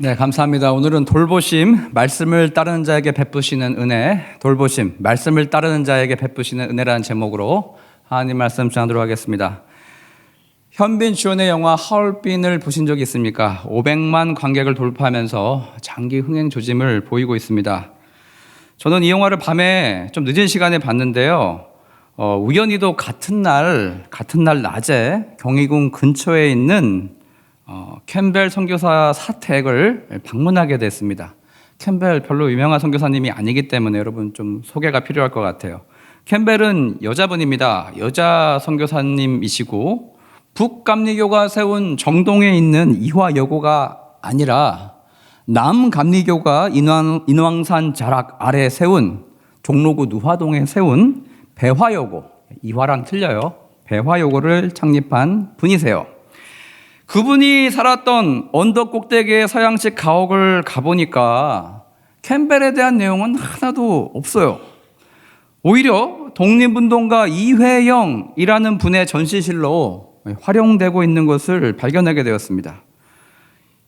네, 감사합니다. 오늘은 돌보심, 말씀을 따르는 자에게 베푸시는 은혜, 돌보심, 말씀을 따르는 자에게 베푸시는 은혜라는 제목으로 하나님 말씀 전하도록 하겠습니다. 현빈 주연의 영화 하얼빈을 보신 적이 있습니까? 500만 관객을 돌파하면서 장기 흥행 조짐을 보이고 있습니다. 저는 이 영화를 밤에 좀 늦은 시간에 봤는데요. 우연히도 같은 날 낮에 경희궁 근처에 있는 캠벨 선교사 사택을 방문하게 됐습니다. 캠벨 별로 유명한 선교사님이 아니기 때문에 여러분 좀 소개가 필요할 것 같아요. 캠벨은 여자분입니다. 여자 선교사님이시고 북감리교가 세운 정동에 있는 이화여고가 아니라 남감리교가 인왕산 자락 아래 세운 종로구 누화동에 세운 배화여고, 이화랑 틀려요. 배화여고를 창립한 분이세요. 그분이 살았던 언덕 꼭대기의 서양식 가옥을 가보니까 캠벨에 대한 내용은 하나도 없어요. 오히려 독립운동가 이회영이라는 분의 전시실로 활용되고 있는 것을 발견하게 되었습니다.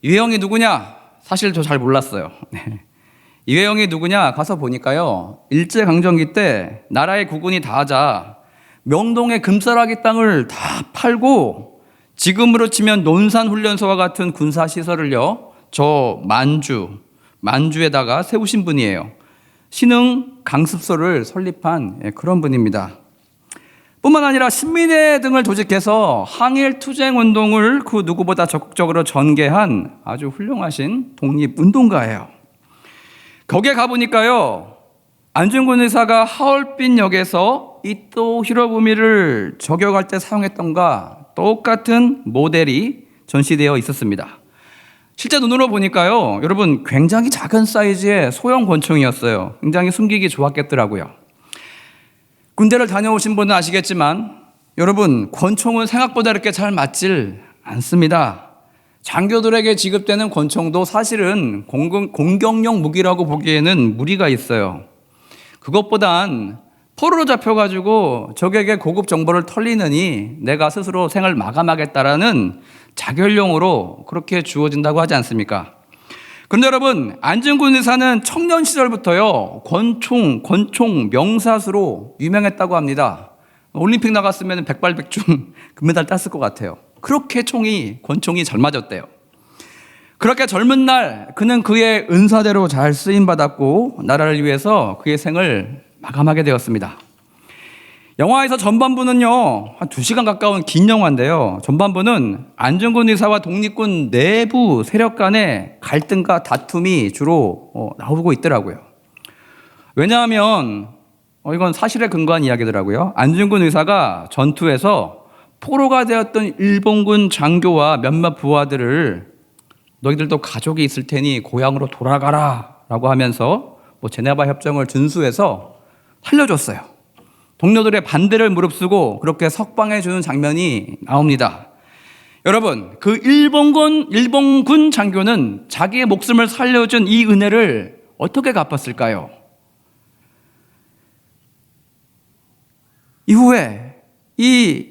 이회영이 누구냐? 사실 저 잘 몰랐어요. 이회영이 누구냐? 가서 보니까요, 일제강점기 때 나라의 국군이 다 하자 명동의 금싸라기 땅을 다 팔고 지금으로 치면 논산훈련소와 같은 군사시설을요, 저 만주에다가 세우신 분이에요. 신흥 강습소를 설립한 그런 분입니다. 뿐만 아니라 신민회 등을 조직해서 항일투쟁운동을 그 누구보다 적극적으로 전개한 아주 훌륭하신 독립운동가예요. 거기에 가보니까요, 안중근 의사가 하얼빈 역에서 이토 히로부미를 저격할 때 사용했던가 똑같은 모델이 전시되어 있었습니다. 실제 눈으로 보니까요, 여러분 굉장히 작은 사이즈의 소형 권총이었어요. 굉장히 숨기기 좋았겠더라고요. 군대를 다녀오신 분은 아시겠지만 여러분, 권총은 생각보다 이렇게 잘 맞질 않습니다. 장교들에게 지급되는 권총도 사실은 공격용 무기라고 보기에는 무리가 있어요. 그것보단 포로로 잡혀가지고 적에게 고급 정보를 털리느니 내가 스스로 생을 마감하겠다라는 자결용으로 그렇게 주어진다고 하지 않습니까? 그런데 여러분, 안중근 의사는 청년 시절부터요, 권총 명사수로 유명했다고 합니다. 올림픽 나갔으면 백발백중 금메달 땄을 것 같아요. 그렇게 권총이 잘 맞았대요. 그렇게 젊은 날 그는 그의 은사대로 잘 쓰임받았고 나라를 위해서 그의 생을 마감하게 되었습니다. 영화에서 전반부는요, 한 2시간 가까운 긴 영화인데요, 전반부는 안중근 의사와 독립군 내부 세력 간의 갈등과 다툼이 주로 나오고 있더라고요. 왜냐하면 이건 사실에 근거한 이야기더라고요. 안중근 의사가 전투에서 포로가 되었던 일본군 장교와 몇몇 부하들을 너희들도 가족이 있을 테니 고향으로 돌아가라 라고 하면서 제네바 협정을 준수해서 살려줬어요. 동료들의 반대를 무릅쓰고 그렇게 석방해 주는 장면이 나옵니다. 여러분, 그 일본군 장교는 자기의 목숨을 살려준 이 은혜를 어떻게 갚았을까요? 이후에 이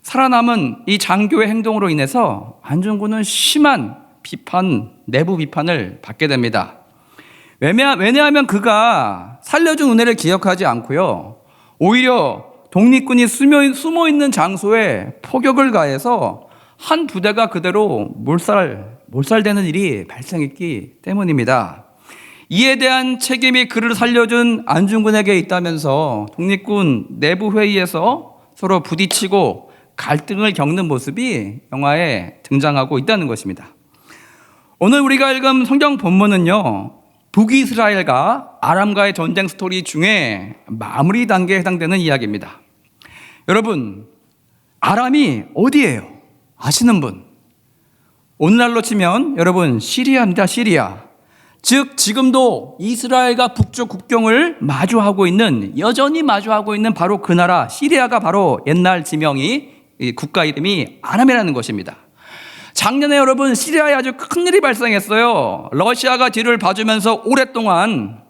살아남은 이 장교의 행동으로 인해서 안중근은 심한 내부 비판을 받게 됩니다. 왜냐하면 그가 살려준 은혜를 기억하지 않고요, 오히려 독립군이 숨어있는 장소에 포격을 가해서 한 부대가 그대로 몰살되는 일이 발생했기 때문입니다. 이에 대한 책임이 그를 살려준 안중근에게 있다면서 독립군 내부 회의에서 서로 부딪히고 갈등을 겪는 모습이 영화에 등장하고 있다는 것입니다. 오늘 우리가 읽은 성경 본문은요, 북이스라엘과 아람과의 전쟁 스토리 중에 마무리 단계에 해당되는 이야기입니다. 여러분, 아람이 어디예요? 아시는 분? 오늘날로 치면 여러분 시리아입니다. 시리아. 즉 지금도 이스라엘과 북쪽 국경을 여전히 마주하고 있는 바로 그 나라 시리아가 바로 옛날 지명이, 국가 이름이 아람이라는 것입니다. 작년에 여러분 시리아에 아주 큰일이 발생했어요. 러시아가 뒤를 봐주면서 오랫동안,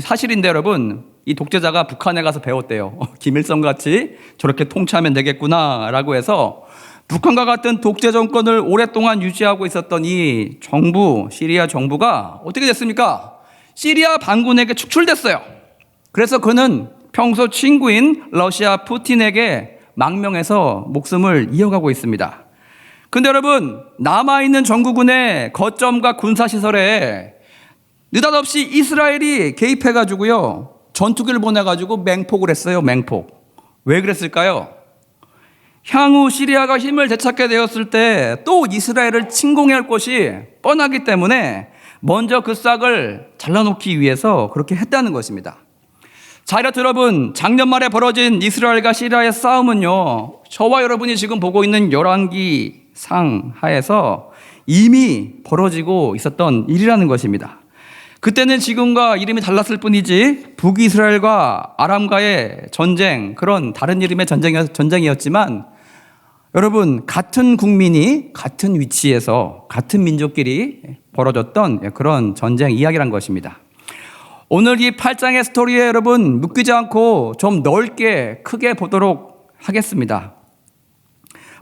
사실인데 여러분, 이 독재자가 북한에 가서 배웠대요. 김일성같이 저렇게 통치하면 되겠구나 라고 해서 북한과 같은 독재 정권을 오랫동안 유지하고 있었던 이 정부, 시리아 정부가 어떻게 됐습니까? 시리아 반군에게 축출됐어요. 그래서 그는 평소 친구인 러시아 푸틴에게 망명해서 목숨을 이어가고 있습니다. 근데 여러분, 남아있는 정부군의 거점과 군사시설에 느닷없이 이스라엘이 개입해가지고요, 전투기를 보내가지고 맹폭을 했어요. 맹폭. 왜 그랬을까요? 향후 시리아가 힘을 되찾게 되었을 때 또 이스라엘을 침공해야 할 것이 뻔하기 때문에 먼저 그 싹을 잘라놓기 위해서 그렇게 했다는 것입니다. 자, 이렇게 여러분, 작년 말에 벌어진 이스라엘과 시리아의 싸움은요, 저와 여러분이 지금 보고 있는 열왕기상 하에서 이미 벌어지고 있었던 일이라는 것입니다. 그때는 지금과 이름이 달랐을 뿐이지 북이스라엘과 아람과의 전쟁, 그런 다른 이름의 전쟁이었지만 여러분, 같은 국민이 같은 위치에서 같은 민족끼리 벌어졌던 그런 전쟁 이야기란 것입니다. 오늘 이 8장의 스토리에 여러분 묶이지 않고 좀 넓게 크게 보도록 하겠습니다.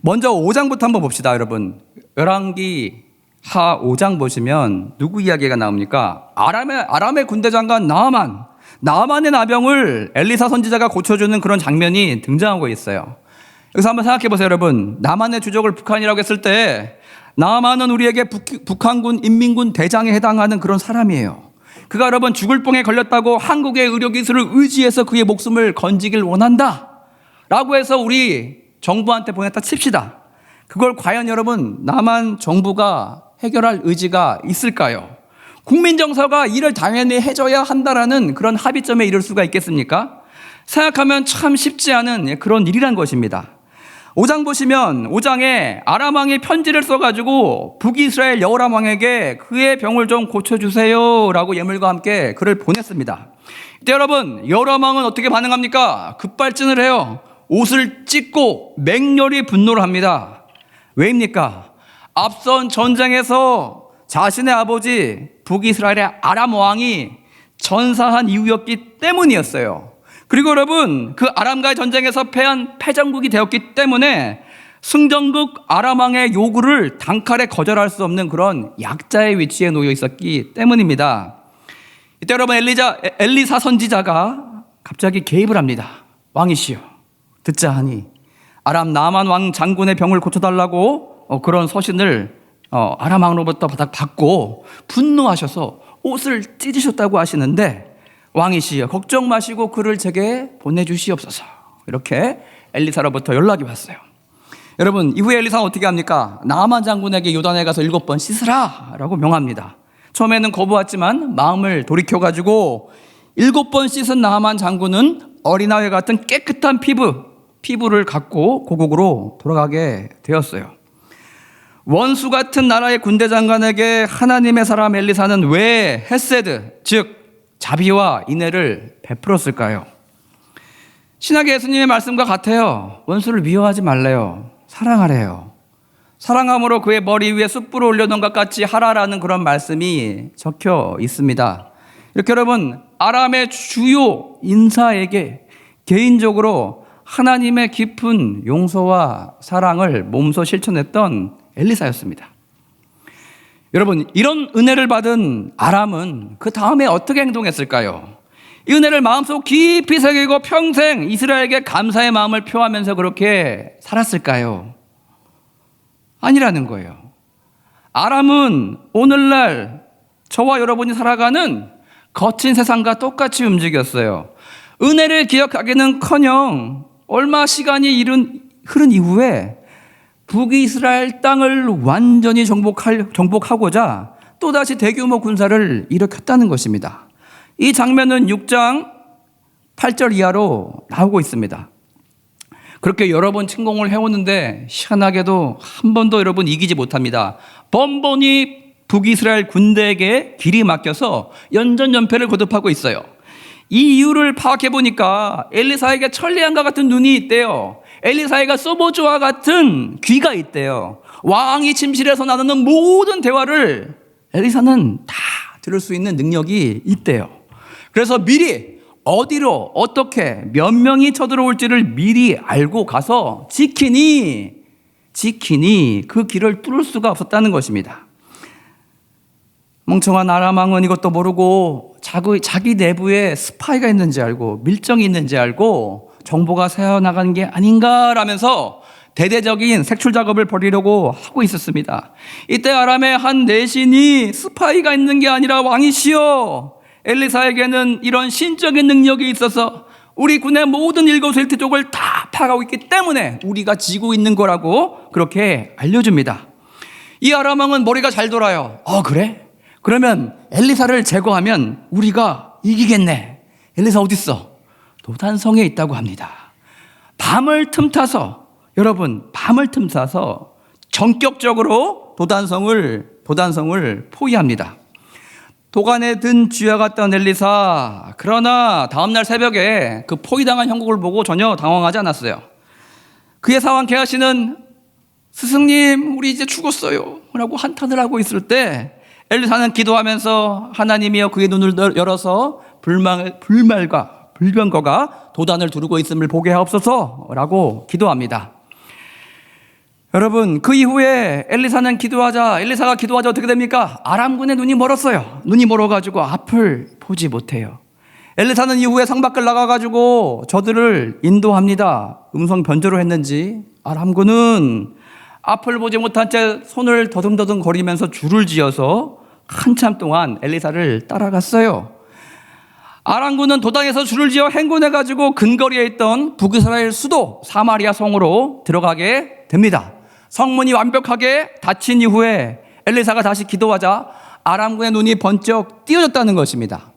먼저 5장부터 한번 봅시다. 여러분, 열왕기 하 5장 보시면 누구 이야기가 나옵니까? 아람의 군대 장관 나아만의 나병을 엘리사 선지자가 고쳐주는 그런 장면이 등장하고 있어요. 여기서 한번 생각해 보세요. 여러분, 나만의 주적을 북한이라고 했을 때 나아만은 우리에게 북한군 인민군 대장에 해당하는 그런 사람이에요. 그가 여러분 죽을 병에 걸렸다고 한국의 의료기술을 의지해서 그의 목숨을 건지길 원한다 라고 해서 우리 정부한테 보냈다 칩시다. 그걸 과연 여러분 남한 정부가 해결할 의지가 있을까요? 국민정서가 이를 당연히 해줘야 한다라는 그런 합의점에 이를 수가 있겠습니까? 생각하면 참 쉽지 않은 그런 일이란 것입니다. 5장 보시면 5장에 아람 왕이 편지를 써가지고 북이스라엘 여호람 왕에게 그의 병을 좀 고쳐주세요 라고 예물과 함께 글을 보냈습니다. 이때 여러분, 여호람 왕은 어떻게 반응합니까? 급발진을 해요. 옷을 찢고 맹렬히 분노를 합니다. 왜입니까? 앞선 전쟁에서 자신의 아버지 북이스라엘의 아람 왕이 전사한 이유였기 때문이었어요. 그리고 여러분, 그 아람과의 전쟁에서 패한 패전국이 되었기 때문에 승전국 아람 왕의 요구를 단칼에 거절할 수 없는 그런 약자의 위치에 놓여 있었기 때문입니다. 이때 여러분, 엘리사 선지자가 갑자기 개입을 합니다. 왕이시여, 듣자 하니 아람 나만 왕 장군의 병을 고쳐달라고 그런 서신을 아람 왕으로부터 받고 분노하셔서 옷을 찢으셨다고 하시는데, 왕이시여 걱정 마시고 그를 제게 보내주시옵소서. 이렇게 엘리사로부터 연락이 왔어요. 여러분, 이후에 엘리사는 어떻게 합니까? 나아만 장군에게 요단에 가서 7번 씻으라 라고 명합니다. 처음에는 거부했지만 마음을 돌이켜가지고 7번 씻은 나아만 장군은 어린아이 같은 깨끗한 피부를 갖고 고국으로 돌아가게 되었어요. 원수 같은 나라의 군대 장관에게 하나님의 사람 엘리사는 왜 헤세드, 즉 자비와 인애를 베풀었을까요? 신약의 예수님의 말씀과 같아요. 원수를 미워하지 말래요. 사랑하래요. 사랑함으로 그의 머리 위에 숯불을 올려놓은 것 같이 하라라는 그런 말씀이 적혀 있습니다. 이렇게 여러분, 아람의 주요 인사에게 개인적으로 하나님의 깊은 용서와 사랑을 몸소 실천했던 엘리사였습니다. 여러분, 이런 은혜를 받은 아람은 그 다음에 어떻게 행동했을까요? 이 은혜를 마음속 깊이 새기고 평생 이스라엘에게 감사의 마음을 표하면서 그렇게 살았을까요? 아니라는 거예요. 아람은 오늘날 저와 여러분이 살아가는 거친 세상과 똑같이 움직였어요. 은혜를 기억하기는커녕 얼마 시간이 흐른 이후에 북이스라엘 땅을 완전히 정복하고자 또다시 대규모 군사를 일으켰다는 것입니다. 이 장면은 6장 8절 이하로 나오고 있습니다. 그렇게 여러 번 침공을 해오는데 희한하게도 한 번도 여러분 이기지 못합니다. 번번이 북이스라엘 군대에게 길이 막혀서 연전연패를 거듭하고 있어요. 이 이유를 파악해 보니까 엘리사에게 천리안과 같은 눈이 있대요. 엘리사가 소보주와 같은 귀가 있대요. 왕이 침실에서 나누는 모든 대화를 엘리사는 다 들을 수 있는 능력이 있대요. 그래서 미리 어디로 어떻게 몇 명이 쳐들어올지를 미리 알고 가서 지키니 지키니 그 길을 뚫을 수가 없었다는 것입니다. 멍청한 아람 왕은 이것도 모르고 자기 내부에 스파이가 있는지 알고 밀정이 있는지 알고 정보가 새어나가는 게 아닌가라면서 대대적인 색출 작업을 벌이려고 하고 있었습니다. 이때 아람의 한 내신이 스파이가 있는 게 아니라 왕이시여, 엘리사에게는 이런 신적인 능력이 있어서 우리 군의 모든 일거수일투족을 다 파악하고 있기 때문에 우리가 지고 있는 거라고 그렇게 알려줍니다. 이 아람 왕은 머리가 잘 돌아요. 그래? 그러면 엘리사를 제거하면 우리가 이기겠네. 엘리사 어딨어? 도단성에 있다고 합니다. 밤을 틈타서 전격적으로 도단성을 포위합니다. 도간에 든 쥐와 같던 엘리사, 그러나 다음날 새벽에 그 포위당한 형국을 보고 전혀 당황하지 않았어요. 그의 사환 게하시는 스승님, 우리 이제 죽었어요 라고 한탄을 하고 있을 때 엘리사는 기도하면서 하나님이여 그의 눈을 열어서 불병거가 도단을 두르고 있음을 보게 하옵소서 라고 기도합니다. 여러분, 그 이후에 엘리사가 기도하자 어떻게 됩니까? 아람군의 눈이 멀었어요. 눈이 멀어가지고 앞을 보지 못해요. 엘리사는 이후에 성밖을 나가가지고 저들을 인도합니다. 음성 변조로 했는지 아람군은 앞을 보지 못한 채 손을 더듬더듬 거리면서 줄을 지어서 한참 동안 엘리사를 따라갔어요. 아람군은 도단에서 줄을 지어 행군해가지고 근거리에 있던 북이스라엘 수도 사마리아 성으로 들어가게 됩니다. 성문이 완벽하게 닫힌 이후에 엘리사가 다시 기도하자 아람군의 눈이 번쩍 띄어졌다는 것입니다.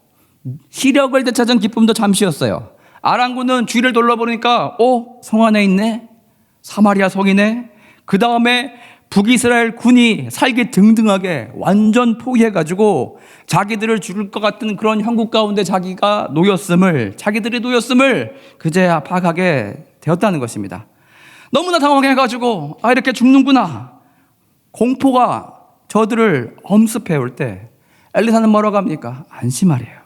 시력을 되찾은 기쁨도 잠시였어요. 아람군은 주위를 둘러보니까 성 안에 있네, 사마리아 성이네. 그 다음에 북이스라엘 군이 살기 등등하게 완전 포위해가지고 자기들을 죽일 것 같은 그런 형국 가운데 자기들이 놓였음을 그제야 파악하게 되었다는 것입니다. 너무나 당황해가지고 이렇게 죽는구나, 공포가 저들을 엄습해올 때 엘리사는 뭐라고 합니까? 안심하래요.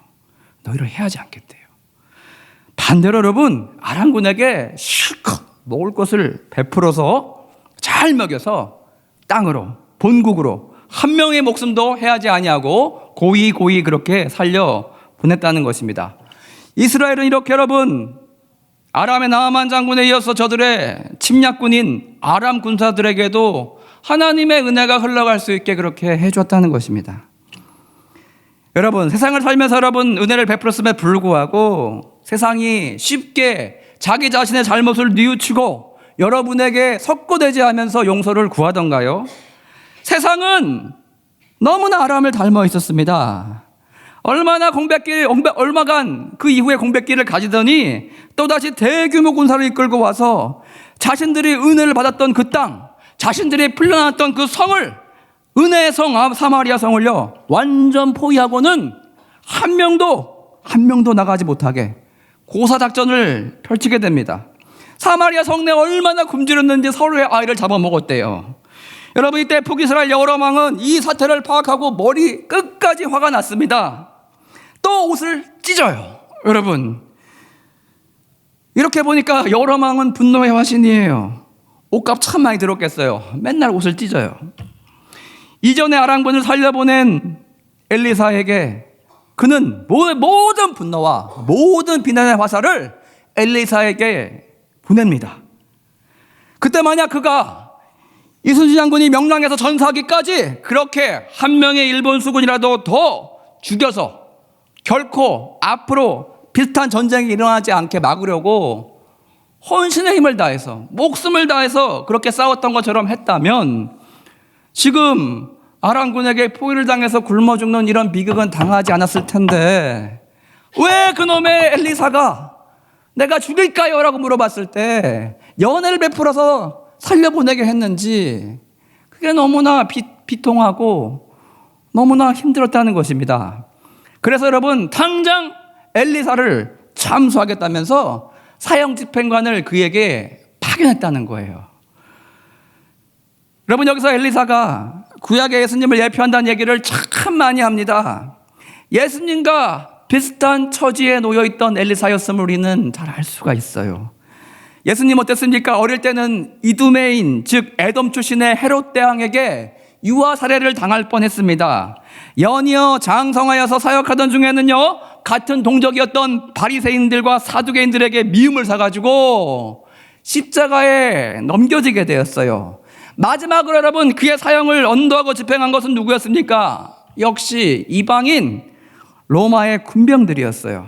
너희를 해하지 않겠대요. 반대로 여러분, 아람군에게 실컷 먹을 것을 베풀어서 잘 먹여서 땅으로, 본국으로 한 명의 목숨도 해하지 아니하고 고이 그렇게 살려 보냈다는 것입니다. 이스라엘은 이렇게 여러분, 아람의 나아만 장군에 이어서 저들의 침략군인 아람 군사들에게도 하나님의 은혜가 흘러갈 수 있게 그렇게 해줬다는 것입니다. 여러분, 세상을 살면서 여러분 은혜를 베풀었음에 불구하고 세상이 쉽게 자기 자신의 잘못을 뉘우치고 여러분에게 석고대지 하면서 용서를 구하던가요? 세상은 너무나 아람을 닮아 있었습니다. 얼마간 그 이후에 공백기를 가지더니 또다시 대규모 군사를 이끌고 와서 자신들이 은혜를 받았던 그 땅, 자신들이 풀려났던 그 성을, 은혜의 성 사마리아 성을요 완전 포위하고는 한 명도 나가지 못하게 고사작전을 펼치게 됩니다. 사마리아 성내 얼마나 굶주렸는지 서로의 아이를 잡아먹었대요. 여러분, 이때 북이스라엘 여호람 왕은 이 사태를 파악하고 머리 끝까지 화가 났습니다. 또 옷을 찢어요. 여러분, 이렇게 보니까 여호람 왕은 분노의 화신이에요. 옷값 참 많이 들었겠어요. 맨날 옷을 찢어요. 이전에 아람군을 살려보낸 엘리사에게 그는 모든 분노와 모든 비난의 화살을 엘리사에게 보냅니다. 그때 만약 그가 이순신 장군이 명랑해서 전사하기까지 그렇게 한 명의 일본 수군이라도 더 죽여서 결코 앞으로 비슷한 전쟁이 일어나지 않게 막으려고 헌신의 힘을 다해서 목숨을 다해서 그렇게 싸웠던 것처럼 했다면 지금 아람군에게 포위를 당해서 굶어 죽는 이런 비극은 당하지 않았을 텐데 왜 그놈의 엘리사가 내가 죽일까요? 라고 물어봤을 때 연애를 베풀어서 살려보내게 했는지 그게 너무나 비통하고 너무나 힘들었다는 것입니다. 그래서 여러분, 당장 엘리사를 참수하겠다면서 사형집행관을 그에게 파견했다는 거예요. 여러분, 여기서 엘리사가 구약의 예수님을 예표한다는 얘기를 참 많이 합니다. 예수님과 비슷한 처지에 놓여있던 엘리사였음을 우리는 잘 알 수가 있어요. 예수님 어땠습니까? 어릴 때는 이두메인, 즉 에돔 출신의 헤롯 대왕에게 유아 살해를 당할 뻔했습니다. 연이어 장성하여서 사역하던 중에는요, 같은 동족이었던 바리새인들과 사두개인들에게 미움을 사가지고 십자가에 넘겨지게 되었어요. 마지막으로 여러분, 그의 사형을 언도하고 집행한 것은 누구였습니까? 역시 이방인 로마의 군병들이었어요.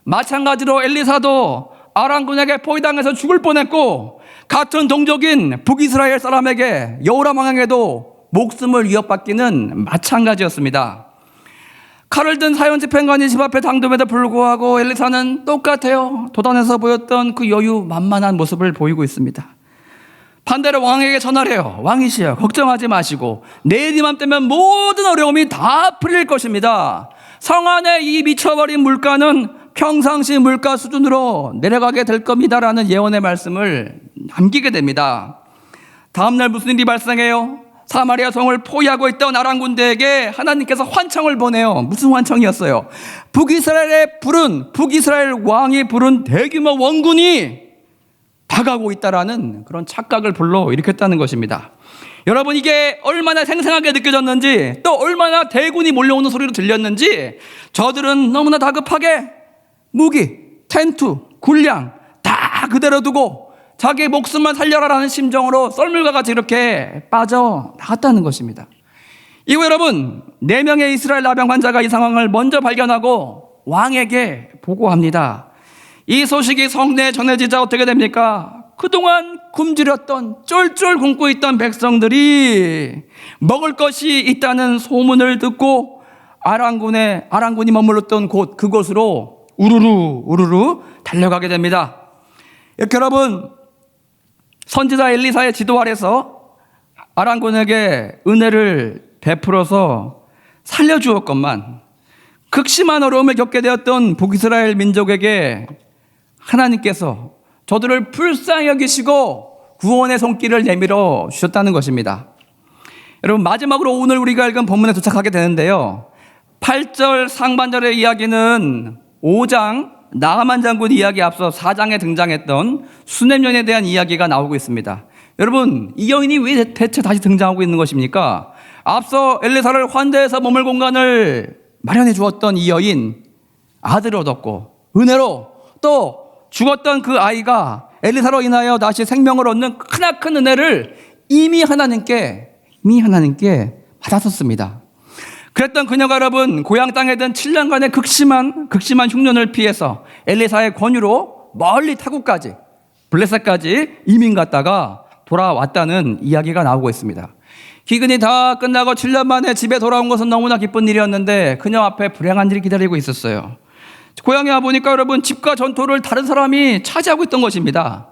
마찬가지로 엘리사도 아람군에게 포위당해서 죽을 뻔했고, 같은 동족인 북이스라엘 사람에게 여호람 왕에게도 목숨을 위협받기는 마찬가지였습니다. 칼을 든 사형 집행관이 집 앞에 당돔에도 불구하고 엘리사는 똑같아요. 도단에서 보였던 그 여유 만만한 모습을 보이고 있습니다. 반대로 왕에게 전화를 해요. 왕이시여, 걱정하지 마시고 내일 이맘때면 모든 어려움이 다 풀릴 것입니다. 성 안에 이 미쳐버린 물가는 평상시 물가 수준으로 내려가게 될 겁니다라는 예언의 말씀을 남기게 됩니다. 다음날 무슨 일이 발생해요? 사마리아 성을 포위하고 있던 아람 군대에게 하나님께서 환청을 보내요. 무슨 환청이었어요? 북이스라엘 왕이 부른 대규모 원군이 다가오고 있다라는 그런 착각을 불러일으켰다는 것입니다. 여러분, 이게 얼마나 생생하게 느껴졌는지, 또 얼마나 대군이 몰려오는 소리로 들렸는지, 저들은 너무나 다급하게 무기, 텐트, 군량 다 그대로 두고 자기 목숨만 살려라라는 심정으로 썰물과 같이 이렇게 빠져나갔다는 것입니다. 이후 여러분, 4명의 이스라엘 나병 환자가 이 상황을 먼저 발견하고 왕에게 보고합니다. 이 소식이 성내에 전해지자 어떻게 됩니까? 그동안 굶주렸던, 쫄쫄 굶고 있던 백성들이 먹을 것이 있다는 소문을 듣고 아람군이 머물렀던 그곳으로 우르르 달려가게 됩니다. 이렇게 여러분, 선지자 엘리사의 지도 아래서 아람군에게 은혜를 베풀어서 살려주었건만 극심한 어려움을 겪게 되었던 북이스라엘 민족에게 하나님께서 저들을 불쌍히 여기시고 구원의 손길을 내밀어 주셨다는 것입니다. 여러분, 마지막으로 오늘 우리가 읽은 본문에 도착하게 되는데요, 8절 상반절의 이야기는 5장 나하만 장군 이야기 앞서 4장에 등장했던 수넴 여인에 대한 이야기가 나오고 있습니다. 여러분, 이 여인이 왜 대체 다시 등장하고 있는 것입니까? 앞서 엘리사를 환대해서 머물 공간을 마련해 주었던 이 여인, 아들을 얻었고 은혜로 또 죽었던 그 아이가 엘리사로 인하여 다시 생명을 얻는 크나큰 은혜를 이미 하나님께 받았었습니다. 그랬던 그녀가 여러분, 고향 땅에 든 7년간의 극심한 흉년을 피해서 엘리사의 권유로 멀리 타국까지, 블레셋까지 이민 갔다가 돌아왔다는 이야기가 나오고 있습니다. 기근이 다 끝나고 7년 만에 집에 돌아온 것은 너무나 기쁜 일이었는데 그녀 앞에 불행한 일이 기다리고 있었어요. 고향에 와보니까 여러분, 집과 전토를 다른 사람이 차지하고 있던 것입니다.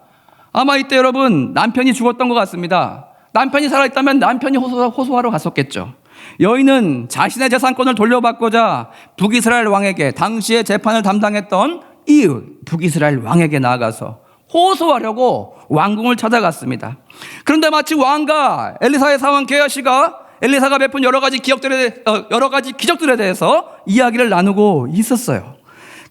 아마 이때 여러분, 남편이 죽었던 것 같습니다. 남편이 살아있다면 남편이 호소하러 갔었겠죠. 여인은 자신의 재산권을 돌려받고자 북이스라엘 왕에게, 당시에 재판을 담당했던 이 북이스라엘 왕에게 나아가서 호소하려고 왕궁을 찾아갔습니다. 그런데 마치 왕과 엘리사의 사원 게하시가 엘리사가 베푼 여러 가지 기적들에 대해서 이야기를 나누고 있었어요.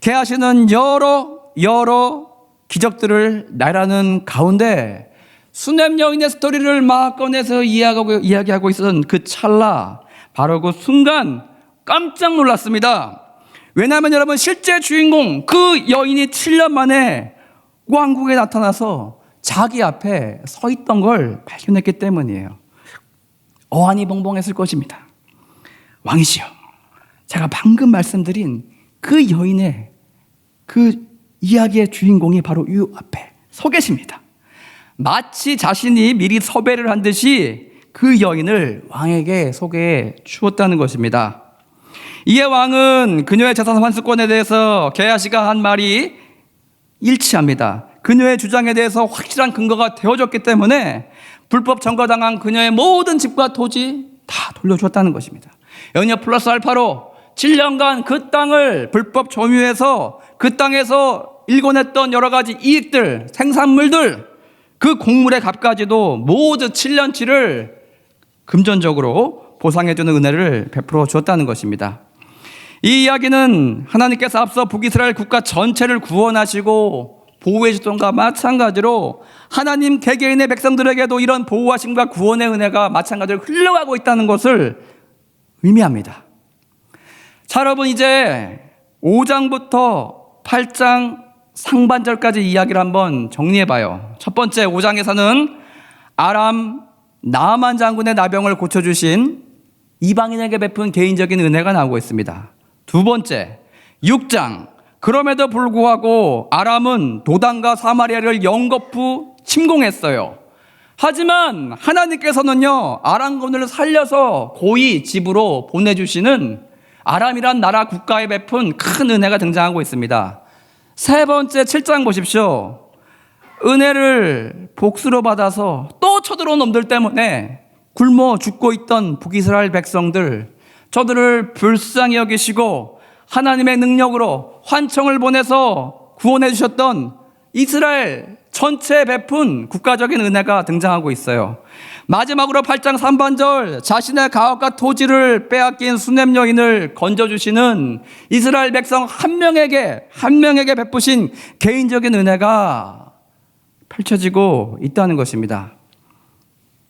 게하시는 여러 기적들을 나열하는 가운데 수넴 여인의 스토리를 막 꺼내서 이야기하고 있었던 그 찰나, 바로 그 순간 깜짝 놀랐습니다. 왜냐하면 여러분, 실제 주인공 그 여인이 7년 만에 왕궁에 나타나서 자기 앞에 서 있던 걸 발견했기 때문이에요. 어안이 벙벙했을 것입니다. 왕이시여, 제가 방금 말씀드린 그 여인의 그 이야기의 주인공이 바로 이 앞에 서 계십니다. 마치 자신이 미리 섭외를 한 듯이 그 여인을 왕에게 소개해 주었다는 것입니다. 이에 왕은 그녀의 재산 환수권에 대해서 게하시가 한 말이 일치합니다. 그녀의 주장에 대해서 확실한 근거가 되어졌기 때문에 불법 점거당한 그녀의 모든 집과 토지 다 돌려주었다는 것입니다. 연이어 플러스 알파로 7년간 그 땅을 불법 점유해서 그 땅에서 일궈냈던 여러 가지 이익들, 생산물들, 그 곡물의 값까지도 모두 7년치를 금전적으로 보상해주는 은혜를 베풀어 주었다는 것입니다. 이 이야기는 하나님께서 앞서 북이스라엘 국가 전체를 구원하시고 보호해 주던 것과 마찬가지로 하나님 개개인의 백성들에게도 이런 보호하심과 구원의 은혜가 마찬가지로 흘러가고 있다는 것을 의미합니다. 자, 여러분, 이제 5장부터 8장 상반절까지 이야기를 한번 정리해 봐요. 첫 번째 5장에서는 아람 나아만 장군의 나병을 고쳐주신 이방인에게 베푼 개인적인 은혜가 나오고 있습니다. 두 번째 6장, 그럼에도 불구하고 아람은 도단과 사마리아를 영거푸 침공했어요. 하지만 하나님께서는요, 아람군을 살려서 고이 집으로 보내주시는 아람이란 나라 국가에 베푼 큰 은혜가 등장하고 있습니다. 세 번째 7장 보십시오. 은혜를 복수로 받아서 또 쳐들어온 놈들 때문에 굶어 죽고 있던 북이스라엘 백성들, 저들을 불쌍히 여기시고 하나님의 능력으로 환청을 보내서 구원해 주셨던 이스라엘 전체에 베푼 국가적인 은혜가 등장하고 있어요. 마지막으로 8장 3반절, 자신의 가옥과 토지를 빼앗긴 수냄 여인을 건져주시는 이스라엘 백성 한 명에게 베푸신 개인적인 은혜가 펼쳐지고 있다는 것입니다.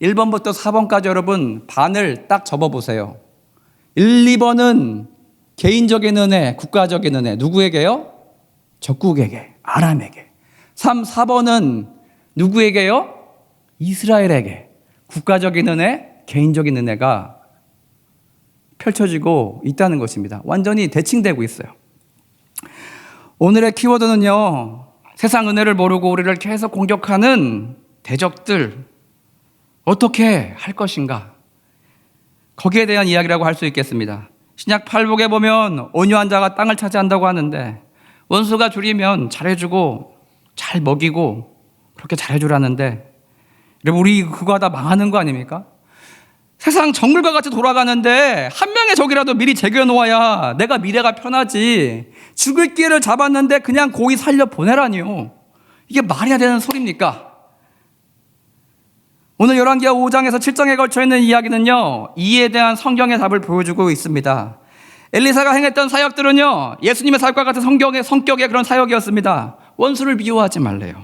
1번부터 4번까지 여러분 반을 딱 접어보세요. 1, 2번은 개인적인 은혜, 국가적인 은혜. 누구에게요? 적국에게, 아람에게. 3, 4번은 누구에게요? 이스라엘에게. 국가적인 은혜, 개인적인 은혜가 펼쳐지고 있다는 것입니다. 완전히 대칭되고 있어요. 오늘의 키워드는요, 세상 은혜를 모르고 우리를 계속 공격하는 대적들 어떻게 할 것인가, 거기에 대한 이야기라고 할 수 있겠습니다. 신약 팔복에 보면 온유한 자가 땅을 차지한다고 하는데, 원수가 줄이면 잘해주고 잘 먹이고 그렇게 잘해주라는데, 여러분, 우리 그거 하다 망하는 거 아닙니까? 세상 정글과 같이 돌아가는데 한 명의 적이라도 미리 제껴놓아야 내가 미래가 편하지, 죽을 기회를 잡았는데 그냥 고이 살려 보내라니요. 이게 말이 안 되는 소리입니까? 오늘 열왕기하 5장에서 7장에 걸쳐 있는 이야기는요, 이에 대한 성경의 답을 보여주고 있습니다. 엘리사가 행했던 사역들은요, 예수님의 사역과 같은 성격의 그런 사역이었습니다. 원수를 미워하지 말래요.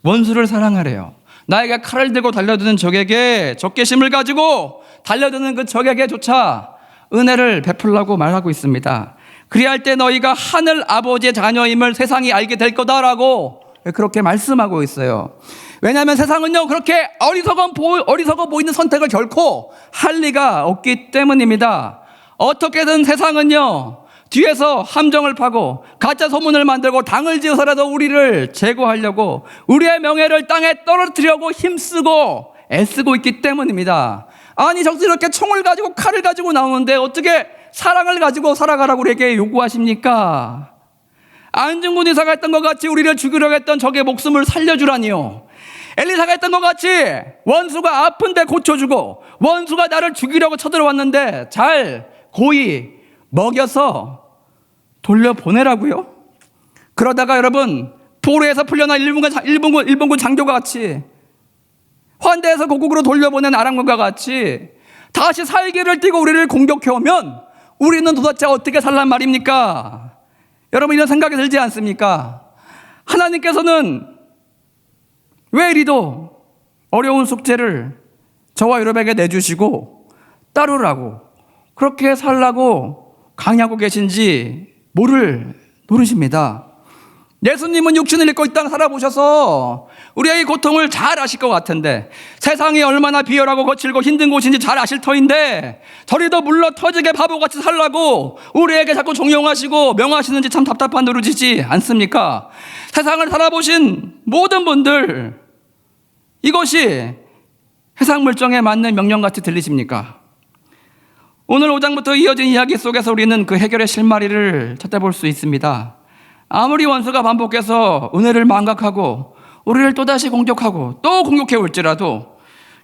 원수를 사랑하래요. 나에게 칼을 들고 달려드는 적에게 적개심을 가지고 달려드는 그 적에게조차 은혜를 베풀라고 말하고 있습니다. 그리할 때 너희가 하늘 아버지의 자녀임을 세상이 알게 될 거다라고 그렇게 말씀하고 있어요. 왜냐하면 세상은요, 그렇게 어리석어 보이는 선택을 결코 할 리가 없기 때문입니다. 어떻게든 세상은요, 뒤에서 함정을 파고 가짜 소문을 만들고 당을 지어서라도 우리를 제거하려고, 우리의 명예를 땅에 떨어뜨리려고 힘쓰고 애쓰고 있기 때문입니다. 아니, 적스럽게 총을 가지고 칼을 가지고 나오는데 어떻게 사랑을 가지고 살아가라고 우리에게 요구하십니까? 안중근 의사가 했던 것 같이 우리를 죽이려고 했던 적의 목숨을 살려주라니요. 엘리사가 했던 것 같이 원수가 아픈데 고쳐주고, 원수가 나를 죽이려고 쳐들어왔는데 잘 고이 먹여서 돌려보내라고요? 그러다가 여러분, 포로에서 풀려난 일본군 장교가 같이, 환대에서 고국으로 돌려보낸 아람군과 같이 다시 살기를 띠고 우리를 공격해오면 우리는 도대체 어떻게 살란 말입니까? 여러분, 이런 생각이 들지 않습니까? 하나님께서는 왜 이리도 어려운 숙제를 저와 여러분에게 내주시고 따르라고, 그렇게 살라고 강요하고 계신지 모르십니다. 예수님은 육신을 입고 이 땅 살아보셔서 우리의 고통을 잘 아실 것 같은데, 세상이 얼마나 비열하고 거칠고 힘든 곳인지 잘 아실 터인데, 저리도 물러 터지게 바보같이 살라고 우리에게 자꾸 종용하시고 명하시는지 참 답답한 노릇이지 않습니까? 세상을 살아보신 모든 분들, 이것이 세상 물정에 맞는 명령같이 들리십니까? 오늘 5장부터 이어진 이야기 속에서 우리는 그 해결의 실마리를 찾아볼 수 있습니다. 아무리 원수가 반복해서 은혜를 망각하고 우리를 또다시 공격하고 또 공격해 올지라도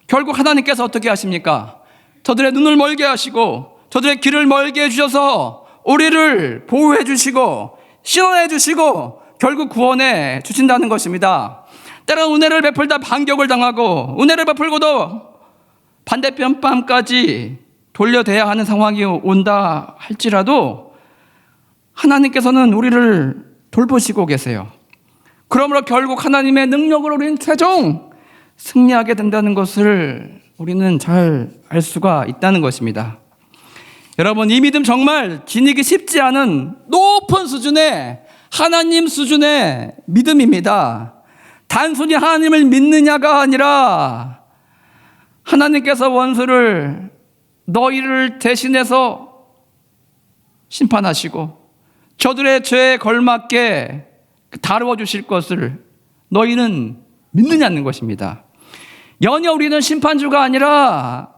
결국 하나님께서 어떻게 하십니까? 저들의 눈을 멀게 하시고 저들의 길을 멀게 해주셔서 우리를 보호해 주시고 신원해 주시고 결국 구원해 주신다는 것입니다. 때로는 은혜를 베풀다 반격을 당하고 은혜를 베풀고도 반대편 뺨까지 돌려대야 하는 상황이 온다 할지라도 하나님께서는 우리를 돌보시고 계세요. 그러므로 결국 하나님의 능력으로 우리는 최종 승리하게 된다는 것을 우리는 잘 알 수가 있다는 것입니다. 여러분, 이 믿음 정말 지니기 쉽지 않은 높은 수준의 하나님 수준의 믿음입니다. 단순히 하나님을 믿느냐가 아니라 하나님께서 원수를 너희를 대신해서 심판하시고 저들의 죄에 걸맞게 다루어 주실 것을 너희는 믿느냐는 것입니다. 연여 우리는 심판주가 아니라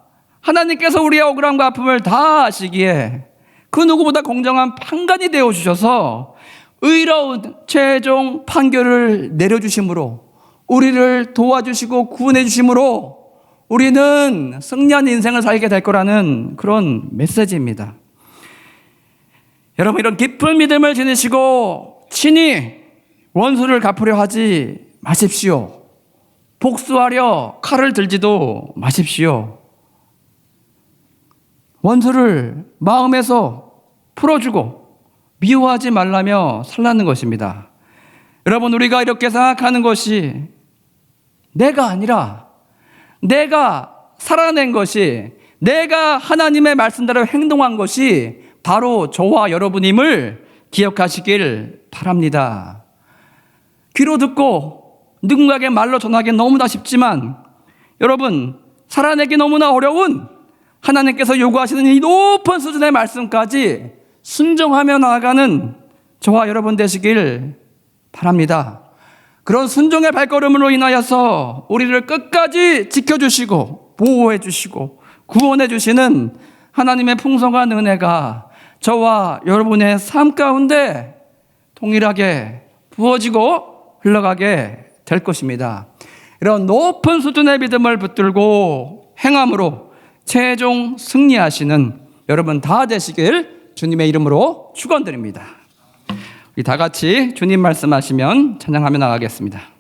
하나님께서 우리의 억울함과 아픔을 다 아시기에 그 누구보다 공정한 판관이 되어 주셔서 의로운 최종 판결을 내려주심으로 우리를 도와주시고 구원해 주심으로 우리는 승리한 인생을 살게 될 거라는 그런 메시지입니다. 여러분, 이런 깊은 믿음을 지니시고 친히 원수를 갚으려 하지 마십시오. 복수하려 칼을 들지도 마십시오. 원수를 마음에서 풀어주고 미워하지 말라며 살라는 것입니다. 여러분, 우리가 이렇게 생각하는 것이 내가 아니라 내가 살아낸 것이, 내가 하나님의 말씀대로 행동한 것이 바로 저와 여러분임을 기억하시길 바랍니다. 귀로 듣고 누군가에게 말로 전하기 너무나 쉽지만 여러분, 살아내기 너무나 어려운 하나님께서 요구하시는 이 높은 수준의 말씀까지 순종하며 나아가는 저와 여러분 되시길 바랍니다. 그런 순종의 발걸음으로 인하여서 우리를 끝까지 지켜주시고 보호해 주시고 구원해 주시는 하나님의 풍성한 은혜가 저와 여러분의 삶 가운데 동일하게 부어지고 흘러가게 될 것입니다. 이런 높은 수준의 믿음을 붙들고 행함으로 최종 승리하시는 여러분 다 되시길 주님의 이름으로 축원드립니다. 우리 다 같이 주님 말씀하시면 찬양하며 나가겠습니다.